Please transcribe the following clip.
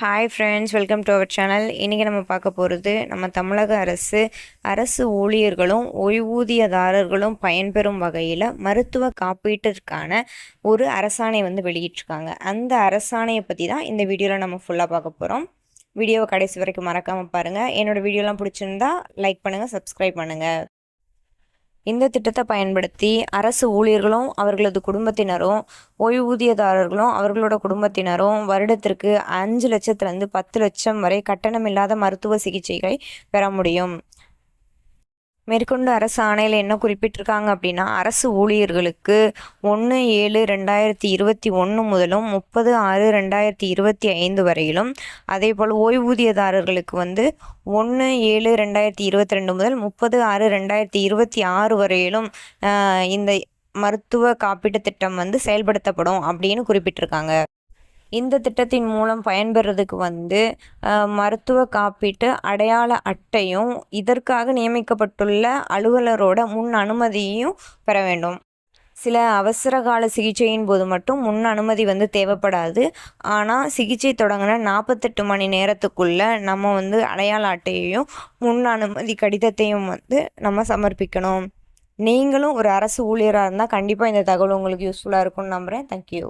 Hi friends, welcome to our channel. இன்றைக்கி நம்ம பார்க்க போகிறது நம்ம தமிழக அரசு ஊழியர்களும் ஓய்வூதியதாரர்களும் பயன்பெறும் வகையில் மருத்துவ காப்பீட்டிற்கான ஒரு அரசாணை வெளியிட்டிருக்காங்க. அந்த அரசாணையை பற்றி தான் இந்த வீடியோவில் நம்ம ஃபுல்லாக பார்க்க போகிறோம். வீடியோவை கடைசி வரைக்கும் மறக்காமல் பாருங்கள். என்னோடய வீடியோலாம் பிடிச்சிருந்தா லைக் பண்ணுங்கள், சப்ஸ்கிரைப் பண்ணுங்கள். இந்த திட்டத்தை பயன்படுத்தி அரசு ஊழியர்களும் அவர்களது குடும்பத்தினரும் ஓய்வூதியதாரர்களும் அவர்களோட குடும்பத்தினரும் வருடத்திற்கு 5 லட்சத்துலேருந்து 10 லட்சம் வரை கட்டணமில்லாத மருத்துவ சிகிச்சைகளை பெற முடியும். மேற்கொண்டு அரசு ஆணையில் என்ன குறிப்பிட்டிருக்காங்க அப்படின்னா, அரசு ஊழியர்களுக்கு 1/7/2021 முதலும் 30/6/2025 வரையிலும், அதே போல் ஓய்வூதியதாரர்களுக்கு 1/7/2022 முதல் 30/6/2026 வரையிலும் இந்த மருத்துவ காப்பீட்டு திட்டம் செயல்படுத்தப்படும் அப்படின்னு குறிப்பிட்டிருக்காங்க. இந்த திட்டத்தின் மூலம் பயன்பெறதுக்கு மருத்துவ காப்பீட்டு அடையாள அட்டையும் இதற்காக நியமிக்கப்பட்டுள்ள அலுவலரோட முன் அனுமதியும் பெற வேண்டும். சில அவசர கால சிகிச்சையின் போது மட்டும் முன் அனுமதி தேவைப்படாது. ஆனால் சிகிச்சை தொடங்கின 48 மணி நேரத்துக்குள்ள நம்ம அடையாள அட்டையையும் முன் அனுமதி கடிதத்தையும் நம்ம சமர்ப்பிக்கணும். நீங்களும் ஒரு அரசு ஊழியராக இருந்தால் கண்டிப்பாக இந்த தகவல் உங்களுக்கு யூஸ்ஃபுல்லாக இருக்கும்னு நம்புகிறேன். தேங்க்யூ.